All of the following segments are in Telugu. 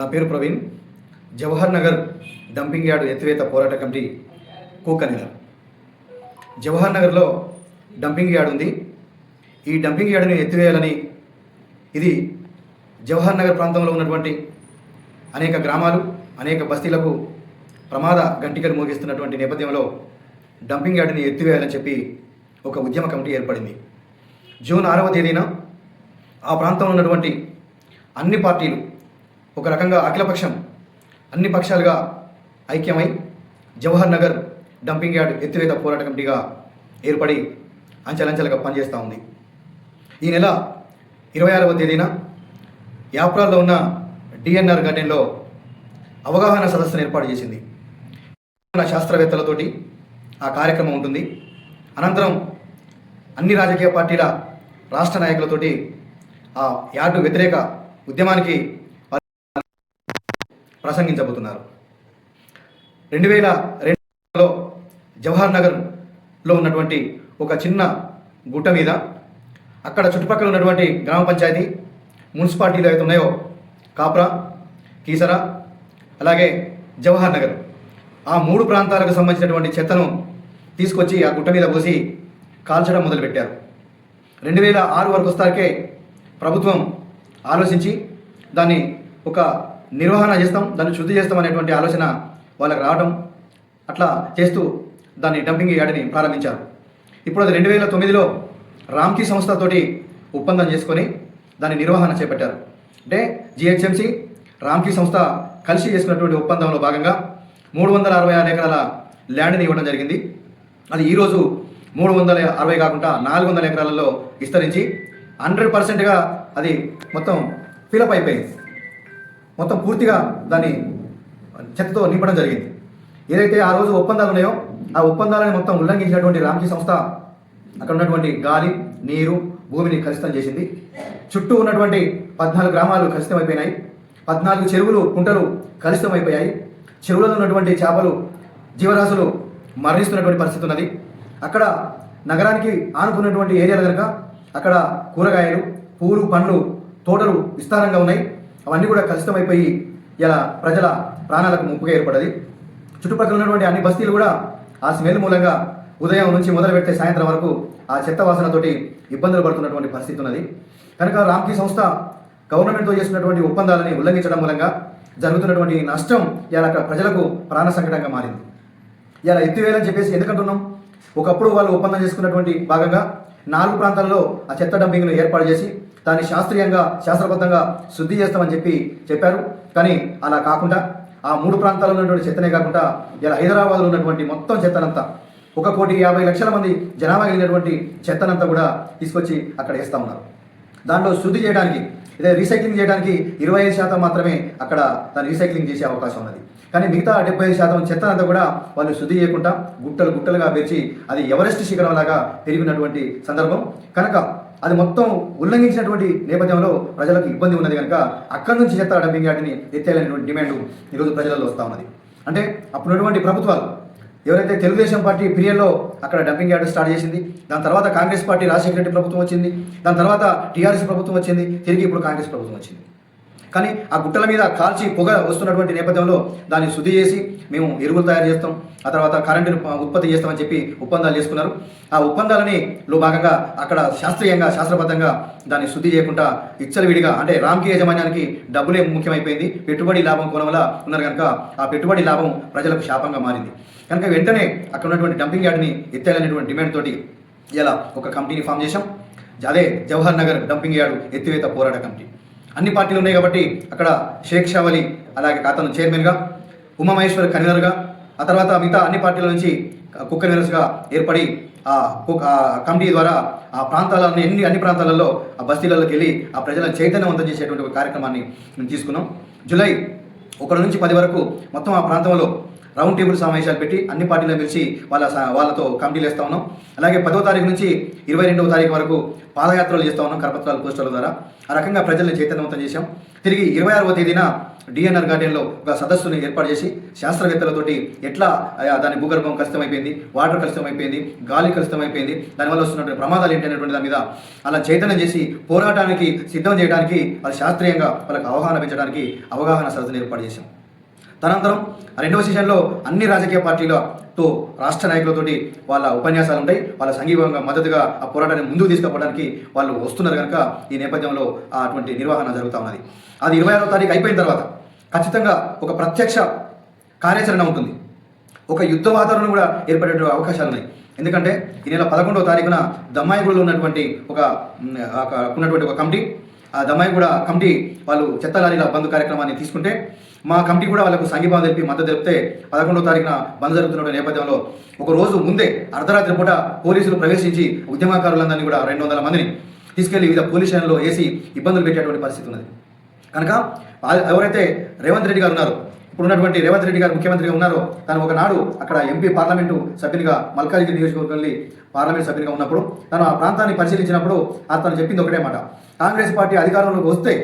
నా పేరు ప్రవీణ్. జవహర్ నగర్ డంపింగ్ యార్డు ఎత్తివేత పోరాట కమిటీ కన్వీనర్. జవహర్ నగర్లో డంపింగ్ యార్డ్ ఉంది. ఈ డంపింగ్ యార్డుని ఎత్తివేయాలని ఇది జవహర్ నగర్ ప్రాంతంలో ఉన్నటువంటి అనేక గ్రామాలు, అనేక బస్తీలకు ప్రమాద గంటికలు మోగిస్తున్నటువంటి నేపథ్యంలో డంపింగ్ యార్డుని ఎత్తివేయాలని చెప్పి ఒక ఉద్యమ కమిటీ ఏర్పడింది. జూన్ 6వ తేదీన ఆ ప్రాంతంలో ఉన్నటువంటి అన్ని పార్టీలు ఒక రకంగా అఖిలపక్షం అన్ని పక్షాలుగా ఐక్యమై జవహర్ నగర్ డంపింగ్ యార్డ్ ఎత్తివేత పోరాట కమిటీగా ఏర్పడి అంచెలంచెలుగా పనిచేస్తూ ఉంది. ఈ నెల 26వ తేదీన యాప్రాల్లో ఉన్న డిఎన్ఆర్ గార్డెన్లో అవగాహన సదస్సును ఏర్పాటు చేసింది. శాస్త్రవేత్తలతోటి ఆ కార్యక్రమం ఉంటుంది. అనంతరం అన్ని రాజకీయ పార్టీల రాష్ట్ర నాయకులతోటి ఆ యార్డు వ్యతిరేక ఉద్యమానికి ప్రసంగించబోతున్నారు. 2002లో జవహర్ నగర్లో ఉన్నటువంటి ఒక చిన్న గుట్ట మీద అక్కడ చుట్టుపక్కల ఉన్నటువంటి గ్రామ పంచాయతీ, మున్సిపాలిటీలు అయితే ఉన్నాయో కాప్రా, కీసరా, అలాగే జవహర్ నగర్, ఆ 3 ప్రాంతాలకు సంబంధించినటువంటి చెత్తను తీసుకొచ్చి ఆ గుట్ట మీద పోసి కాల్చడం మొదలుపెట్టారు. 2006 వరకు వస్తాకే ప్రభుత్వం ఆలోచించి దాన్ని ఒక నిర్వహణ చేస్తాం, దాన్ని శుద్ధి చేస్తాం అనేటువంటి ఆలోచన వాళ్ళకి రావడం, అట్లా చేస్తూ దాన్ని డంపింగ్ యార్డ్ని ప్రారంభించారు. ఇప్పుడు అది 2009లో రామ్కీ సంస్థతోటి ఒప్పందం చేసుకొని దాని నిర్వహణ చేపట్టారు. అంటే జిహెచ్ఎంసి, రామ్కీ సంస్థ కలిసి చేసుకున్నటువంటి ఒప్పందంలో భాగంగా 366 ఎకరాల ల్యాండ్ని ఇవ్వడం జరిగింది. అది ఈరోజు 360 కాకుండా 400 ఎకరాలలో విస్తరించి 100%గా అది మొత్తం ఫిలప్ అయిపోయింది. మొత్తం పూర్తిగా దాన్ని చెత్తతో నింపడం జరిగింది. ఏదైతే ఆ రోజు ఒప్పందాలు ఉన్నాయో ఆ ఒప్పందాలను మొత్తం ఉల్లంఘించినటువంటి రామ్కీ సంస్థ అక్కడ ఉన్నటువంటి గాలి, నీరు, భూమిని కలుషితం చేసింది. చుట్టూ ఉన్నటువంటి 14 గ్రామాలు కలుషితమైపోయినాయి. 14 చెరువులు, కుంటలు కలుషితమైపోయాయి. చెరువులలో ఉన్నటువంటి చేపలు, జీవరాశులు మరణిస్తున్నటువంటి పరిస్థితి ఉన్నది. అక్కడ నగరానికి ఆనుకున్నటువంటి ఏరియాలు కనుక అక్కడ కూరగాయలు, పూలు, పండ్లు తోటలు విస్తారంగా ఉన్నాయి. అవన్నీ కూడా కలుషితమైపోయి ఇలా ప్రజల ప్రాణాలకు ముప్పుగా ఏర్పడ్డది. చుట్టుపక్కల ఉన్నటువంటి అన్ని బస్తీలు కూడా ఆ స్మెల్ మూలంగా ఉదయం నుంచి మొదలు పెడితే సాయంత్రం వరకు ఆ చెత్త వాసనతోటి ఇబ్బందులు పడుతున్నటువంటి పరిస్థితి ఉన్నది. కనుక రామ్కీ సంస్థ గవర్నమెంట్తో చేస్తున్నటువంటి ఒప్పందాలని ఉల్లంఘించడం మూలంగా జరుగుతున్నటువంటి నష్టం ఇలా అక్కడ ప్రజలకు ప్రాణ సంకటంగా మారింది. ఇలా ఎత్తివేయాలని చెప్పేసి ఎందుకంటున్నాం? ఒకప్పుడు వాళ్ళు ఒప్పందం చేసుకున్నటువంటి భాగంగా 4 ప్రాంతాల్లో ఆ చెత్త డంపింగ్ను ఏర్పాటు చేసి దాన్ని శాస్త్రీయంగా, శాస్త్రబద్ధంగా శుద్ధి చేస్తామని చెప్పారు. కానీ అలా కాకుండా ఆ 3 ప్రాంతాల్లో ఉన్నటువంటి చెత్తనే కాకుండా ఇలా హైదరాబాద్లో ఉన్నటువంటి మొత్తం చెత్తనంతా 1,50,00,000 మంది జనాభా కలిగినటువంటి చెత్తనంతా కూడా తీసుకొచ్చి అక్కడ వేస్తూ ఉన్నారు. దాంట్లో శుద్ధి చేయడానికి, ఇదే రీసైక్లింగ్ చేయడానికి 25% మాత్రమే అక్కడ దాన్ని రీసైక్లింగ్ చేసే అవకాశం ఉన్నది. కానీ మిగతా 75% చెత్తనంతా కూడా వాళ్ళు శుద్ధి చేయకుండా గుట్టలు గుట్టలుగా పేర్చి అది ఎవరెస్ట్ శిఖరం లాగా పెరిగినటువంటి సందర్భం. కనుక అది మొత్తం ఉల్లంఘించినటువంటి నేపథ్యంలో ప్రజలకు ఇబ్బంది ఉన్నది. కనుక అక్కడి నుంచి చెత్త డంపింగ్ యార్డ్ని ఎత్తేయాలనేటువంటి డిమాండ్ ఈరోజు ప్రజలలో వస్తూ ఉన్నది. అంటే అప్పుడున్నటువంటి ప్రభుత్వాలు ఎవరైతే తెలుగుదేశం పార్టీ పీరియడ్లో అక్కడ డంపింగ్ యార్డ్ స్టార్ట్ చేసింది, దాని తర్వాత కాంగ్రెస్ పార్టీ రాజశేఖర రెడ్డి ప్రభుత్వం వచ్చింది, దాని తర్వాత టీఆర్ఎస్ ప్రభుత్వం వచ్చింది, తిరిగి ఇప్పుడు కాంగ్రెస్ ప్రభుత్వం వచ్చింది. కానీ ఆ గుట్టల మీద కాల్చి పొగ వస్తున్నటువంటి నేపథ్యంలో దాన్ని శుద్ధి చేసి మేము ఎరువులు తయారు చేస్తాం, ఆ తర్వాత కరెంటును ఉత్పత్తి చేస్తామని చెప్పి ఒప్పందాలు చేసుకున్నారు. ఆ ఒప్పందాలని భాగంగా అక్కడ శాస్త్రీయంగా, శాస్త్రబద్ధంగా దాన్ని శుద్ధి చేయకుండా విడిగా అంటే రామ్కీ యాజమాన్యానికి డబ్బులే ముఖ్యమైపోయింది, పెట్టుబడి లాభం కోణం వల్ల ఉన్నారు. కనుక ఆ పెట్టుబడి లాభం ప్రజలకు శాపంగా మారింది. కనుక వెంటనే అక్కడ ఉన్నటువంటి డంపింగ్ యార్డ్ని ఎత్తేయాలనేటువంటి డిమాండ్ తోటి ఇలా ఒక కమిటీని ఫామ్ చేశాం. అదే జవహర్ నగర్ డంపింగ్ యార్డు ఎత్తివేత పోరాట కమిటీ. అన్ని పార్టీలు ఉన్నాయి కాబట్టి అక్కడ షేక్ షావలి, అలాగే అతను చైర్మన్గా, ఉమామహేశ్వర్ కన్వీనర్గా, ఆ తర్వాత మిగతా అన్ని పార్టీల నుంచి కన్వీనర్స్గా ఏర్పడి ఆ కమిటీ ద్వారా ఆ ప్రాంతాలన్నీ అన్ని ప్రాంతాలలో ఆ బస్తీలలోకి వెళ్ళి ఆ ప్రజలను చైతన్యవంతం చేసేటువంటి ఒక కార్యక్రమాన్ని మేము తీసుకున్నాం. జూలై 1 నుంచి 10 వరకు మొత్తం ఆ ప్రాంతంలో రౌండ్ టేబుల్ సమావేశాలు పెట్టి అన్ని పార్టీలను పిలిచి వాళ్ళతో కమిటీలు వేస్తూ ఉన్నాం. అలాగే 10వ తారీఖు నుంచి 22వ తారీఖు వరకు పాదయాత్రలు చేస్తూ ఉన్నాం కరపత్రాలు పోస్టర్ల ద్వారా. ఆ రకంగా ప్రజల్ని చైతన్యవంతం చేశాం. తిరిగి 26వ తేదీన డిఎన్ఆర్ గార్డెన్లో ఒక సదస్సును ఏర్పాటు చేసి శాస్త్రవేత్తలతోటి ఎట్లా దాని భూగర్భం కలుషితమైపోయింది, వాటర్ కలుషితమైపోయింది, గాలి కలుషితమైపోయింది, దానివల్ల వస్తున్నటువంటి ప్రమాదాలు ఏంటనేటువంటి దాని మీద అలా చైతన్యం చేసి పోరాటానికి సిద్ధం చేయడానికి వాళ్ళు శాస్త్రీయంగా వాళ్ళకి అవగాహన పెంచడానికి అవగాహన సదస్సును ఏర్పాటు చేశాం. తదనంతరం రెండవ సెషన్లో అన్ని రాజకీయ పార్టీలతో రాష్ట్ర నాయకులతోటి వాళ్ళ ఉపన్యాసాలు ఉంటాయి. వాళ్ళ సంఘీవంగా మద్దతుగా ఆ పోరాటాన్ని ముందుకు తీసుకుపోవడానికి వాళ్ళు వస్తున్నారు కనుక ఈ నేపథ్యంలో అటువంటి నిర్వహణ జరుగుతూ ఉన్నది. అది 26వ తారీఖు అయిపోయిన తర్వాత ఖచ్చితంగా ఒక ప్రత్యక్ష కార్యాచరణ ఉంటుంది. ఒక యుద్ధ వాతావరణం కూడా ఏర్పడే అవకాశాలు ఉన్నాయి. ఎందుకంటే ఈ నెల 11వ తారీఖున దమ్మాయిగూడలో ఉన్నటువంటి ఒక కమిటీ, ఆ దమ్మాయిగూడ కమిటీ వాళ్ళు చెత్త లారీల బంద్ కార్యక్రమాన్ని తీసుకుంటే మా కమిటీ కూడా వాళ్ళకు సంఘీభావం తెలిపి మద్దతు తెలిపితే 11వ తారీఖున బంద్ జరుగుతున్న నేపథ్యంలో ఒక రోజు ముందే అర్ధరాత్రి పూట పోలీసులు ప్రవేశించి ఉద్యమకారులందరినీ కూడా 200 మందిని తీసుకెళ్లి వివిధ పోలీస్ స్టేషన్లో వేసి ఇబ్బందులు పెట్టేటువంటి పరిస్థితి ఉన్నది. కనుక ఎవరైతే రేవంత్ రెడ్డి గారు ఉన్నారో, ఇప్పుడు ఉన్నటువంటి రేవంత్ రెడ్డి గారు ముఖ్యమంత్రిగా ఉన్నారో, తను ఒకనాడు అక్కడ ఎంపీ పార్లమెంటు సభ్యునిగా మల్కాజిగిరి నియోజకవర్గంలో పార్లమెంట్ సభ్యునిగా ఉన్నప్పుడు తను ఆ ప్రాంతాన్ని పరిశీలించినప్పుడు అతను చెప్పింది ఒకటే మాట, కాంగ్రెస్ పార్టీ అధికారంలోకి వస్తే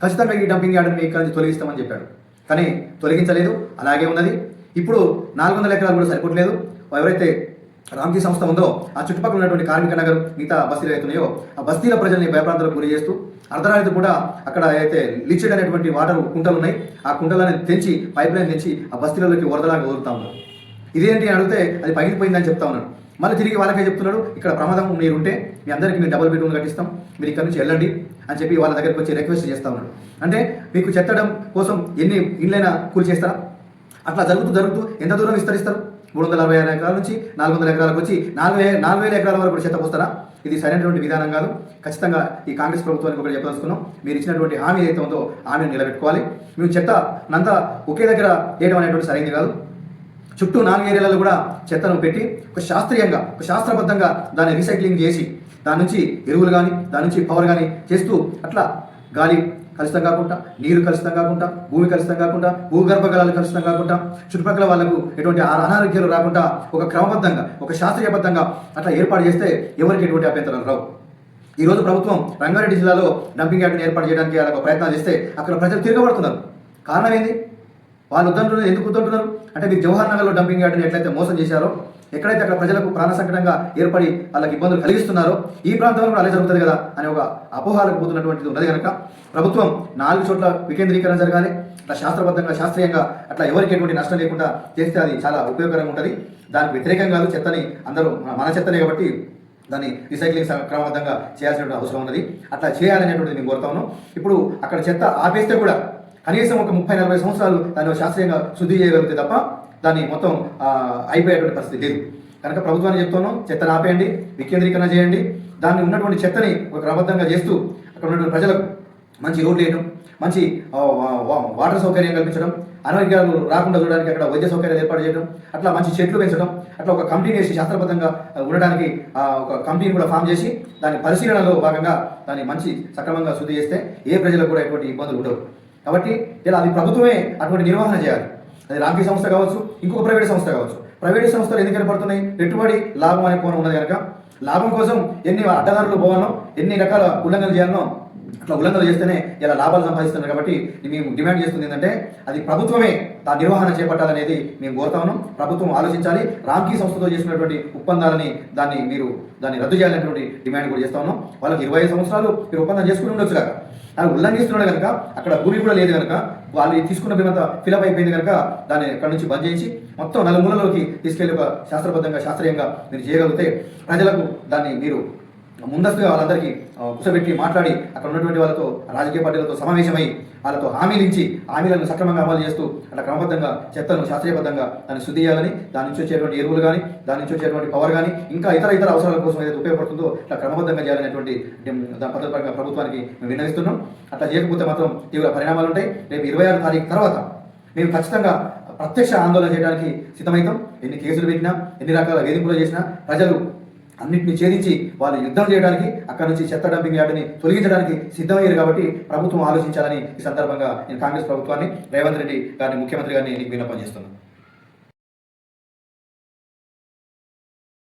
ఖచ్చితంగా ఈ డంపింగ్ యార్డుని ఇక్కడి నుంచి తొలగిస్తామని చెప్పాడు. కానీ తొలగించలేదు, అలాగే ఉన్నది. ఇప్పుడు 400 ఎకరాలు కూడా సరిపోవట్లేదు. ఎవరైతే రామ్కీ సంస్థ ఉందో ఆ చుట్టుపక్కల ఉన్నటువంటి కార్మిక నగర్ మిగతా బస్తీలు అవుతున్నాయో ఆ బస్తీల ప్రజల్ని భయప్రాంతాలకు గురి చేస్తూ అర్ధరాత్రి కూడా అక్కడ అయితే లిచిడ్ అనేటువంటి వాటర్ కుంటలు ఉన్నాయి, ఆ కుంటలని తెంచి పైప్ లైన్ తెంచి ఆ బస్తీలలోకి వరదలాగా వదులుతా ఉన్నారు. ఇదేంటి అని అడిగితే అది పగిలిపోయిందని చెప్తా ఉన్నాడు. మళ్ళీ తిరిగి వాళ్ళకే చెప్తున్నాడు, ఇక్కడ ప్రమాదం మీరుంటే మీ అందరికీ మీరు డబుల్ బెడ్రూమ్ కట్టిస్తాం, మీరు ఇక్కడ నుంచి వెళ్ళండి అని చెప్పి వాళ్ళ దగ్గరికి వచ్చి రిక్వెస్ట్ చేస్తూ ఉన్నాడు. అంటే మీకు చెత్తడం కోసం ఎన్ని ఇళ్ళైనా కూలి చేస్తారా? అట్లా జరుగుతూ ఎంత దూరం విస్తరిస్తారు? 360 ఎకరాల నుంచి 400 ఎకరాలకు వచ్చి 4,000 ఎకరాల వరకు చెత్త పోస్తారా? ఇది సరైనటువంటి విధానం కాదు. ఖచ్చితంగా ఈ కాంగ్రెస్ ప్రభుత్వానికి ఒకటి చెప్పదలుచుకున్నాం, మీరు ఇచ్చినటువంటి హామీ ఏదైతే ఉందో హామీని నిలబెట్టుకోవాలి. మేము చెత్త నంతా ఒకే దగ్గర వేయడం అనేటువంటి సరైనది కాదు. చుట్టూ 4 ఏరియాలలో కూడా చెత్తను పెట్టి ఒక శాస్త్రీయంగా శాస్త్రబద్ధంగా దాన్ని రీసైక్లింగ్ చేసి దాని నుంచి ఎరువులు కానీ దాని నుంచి పవర్ కానీ చేస్తూ అట్లా గాలి కలుషితం కాకుండా, నీరు కలుషితం కాకుండా, భూమి కలుషితం కాకుండా, భూగర్భ జలాలు కలుషితం కాకుండా, చుట్టుపక్కల వాళ్ళకు ఎటువంటి అనారోగ్యాలు రాకుండా ఒక క్రమబద్ధంగా ఒక శాస్త్రీయబద్ధంగా అట్లా ఏర్పాటు చేస్తే ఎవరికి ఎటువంటి అభ్యంతరాలు రావు. ఈరోజు ప్రభుత్వం రంగారెడ్డి జిల్లాలో డంపింగ్ యార్డుని ఏర్పాటు చేయడానికి వాళ్ళకు ప్రయత్నాలు చేస్తే అక్కడ ప్రజలు తిరగబడుతున్నారు. కారణం ఏంది? వాళ్ళు వద్దంటున్నారు. ఎందుకు వద్దంటున్నారు అంటే మీరు జవహర్ నగర్లో డంపింగ్ యార్డుని ఎట్లయితే మోసం చేశారో, ఎక్కడైతే అక్కడ ప్రజలకు ప్రాణ సంకటంగా ఏర్పడి వాళ్ళకి ఇబ్బందులు కలిగిస్తున్నారో ఈ ప్రాంతంలో కూడా అలా జరుగుతుంది కదా అనే ఒక అపోహాలకు పోతున్నటువంటిది ఉన్నది కనుక ప్రభుత్వం 4 చోట్ల వికేంద్రీకరణ జరగాలి. అట్లా శాస్త్రబద్ధంగా శాస్త్రీయంగా అట్లా ఎవరికి ఎటువంటి నష్టం లేకుండా చేస్తే అది చాలా ఉపయోగకరంగా ఉంటుంది. దానికి వ్యతిరేకం కాదు. చెత్తని అందరూ మన చెత్తనే కాబట్టి దాన్ని రీసైక్లింగ్ క్రమబద్ధంగా చేయాల్సిన అవసరం ఉన్నది. అట్లా చేయాలనేటువంటిది మేము కోరుతా ఉన్నాం. ఇప్పుడు అక్కడ చెత్త ఆపేస్తే కూడా కనీసం ఒక 30-40 సంవత్సరాలు దాన్ని శాస్త్రీయంగా శుద్ధి చేయగలిగితే తప్ప దాన్ని మొత్తం అయిపోయేటువంటి పరిస్థితి లేదు. కనుక ప్రభుత్వాన్ని చెప్తున్నాం, చెత్తను ఆపేయండి, వికేంద్రీకరణ చేయండి. దాన్ని ఉన్నటువంటి చెత్తని ఒక క్రమబద్ధంగా చేస్తూ అక్కడ ఉన్నటువంటి ప్రజలకు మంచి రోడ్లు వేయడం, మంచి వాటర్ సౌకర్యం కల్పించడం, అనారోగ్యాలు రాకుండా చూడడానికి అక్కడ వైద్య సౌకర్యాలు ఏర్పాటు చేయడం, అట్లా మంచి చెట్లు పెంచడం, అట్లా ఒక కమిటీని వేసి శాస్త్రబద్ధంగా ఉండడానికి ఒక కమిటీని కూడా ఫామ్ చేసి దాని పరిశీలనలో భాగంగా దాన్ని మంచి సక్రమంగా శుద్ధి చేస్తే ఏ ప్రజలకు కూడా ఎటువంటి ఇబ్బందులు ఉండవు. కాబట్టి ఇలా అది ప్రభుత్వమే అటువంటి నిర్వహణ చేయాలి. అది రామ్కీ సంస్థ కావచ్చు, ఇంకొక ప్రైవేట్ సంస్థ కావచ్చు. ప్రైవేట్ సంస్థలు ఎందుకు ఏర్పడుతున్నాయి? పెట్టుబడి లాభం అనే కోణం ఉన్నది కనుక లాభం కోసం ఎన్ని అడ్డదారులు పోవాలో, ఎన్ని రకాల ఉల్లంఘనలు చేయాలనో అట్లా ఉల్లంఘనలు చేస్తేనే ఇలా లాభాలు సంపాదిస్తున్నారు. కాబట్టి మేము డిమాండ్ చేస్తుంది ఏంటంటే అది ప్రభుత్వమే ఆ నిర్వహణ చేపట్టాలనేది మేము కోరుతా ఉన్నాం. ప్రభుత్వం ఆలోచించాలి. రామ్కీ సంస్థతో చేసినటువంటి ఒప్పందాలని దాన్ని రద్దు చేయాలనేటువంటి డిమాండ్ కూడా చేస్తా ఉన్నాం. వాళ్ళకి 25 సంవత్సరాలు మీరు ఒప్పందం చేసుకుని ఉండొచ్చు కాక అది ఉల్లంఘిస్తున్నాడు కనుక అక్కడ భూమి కూడా లేదు కనుక వాళ్ళు తీసుకున్న భూమంతా ఫిలప్ అయిపోయింది కనుక దాన్ని అక్కడ నుంచి బంద్ చేయించి మొత్తం 4 మూలలోకి తీసుకెళ్లి ఒక శాస్త్రబద్ధంగా శాస్త్రీయంగా మీరు చేయగలిగితే ప్రజలకు దాన్ని మీరు ముందస్తుగా వాళ్ళందరికీ కూర్చోబెట్టి మాట్లాడి అక్కడ ఉన్నటువంటి వాళ్ళతో రాజకీయ పార్టీలతో సమావేశమై వాళ్ళతో హామీలను సక్రమంగా అమలు చేస్తూ అట్లా క్రమబద్ధంగా చెత్తను శాస్త్రీయబద్ధంగా దాన్ని శుద్ధి చేయాలని, దాని నుంచి వచ్చేటువంటి ఎరువులు కానీ దాని నుంచి వచ్చేటువంటి పవర్ కానీ ఇంకా ఇతర అవసరాల కోసం ఏదైతే ఉపయోగపడుతుందో అట్లా క్రమబద్ధంగా చేయాలనేటువంటి పద్ధతి పరంగా ప్రభుత్వానికి మేము విన్నవిస్తున్నాం. అట్లా చేయకపోతే మాత్రం తీవ్ర పరిణామాలు ఉంటాయి. రేపు 26 తారీఖు తర్వాత మేము ఖచ్చితంగా ప్రత్యక్ష ఆందోళన చేయడానికి సిద్ధమవుతాం. ఎన్ని కేసులు పెట్టినా, ఎన్ని రకాల వేధింపులు చేసినా ప్రజలు అన్నింటినీ ఛేదించి వాళ్ళు యుద్ధం చేయడానికి, అక్కడి నుంచి చెత్త డంపింగ్ యార్డుని తొలగించడానికి సిద్ధమయ్యారు. కాబట్టి ప్రభుత్వం ఆలోచించాలని ఈ సందర్భంగా నేను కాంగ్రెస్ ప్రభుత్వాన్ని, రేవంత్ రెడ్డి గారిని, ముఖ్యమంత్రి గారిని విన్నపం చేస్తున్నాను.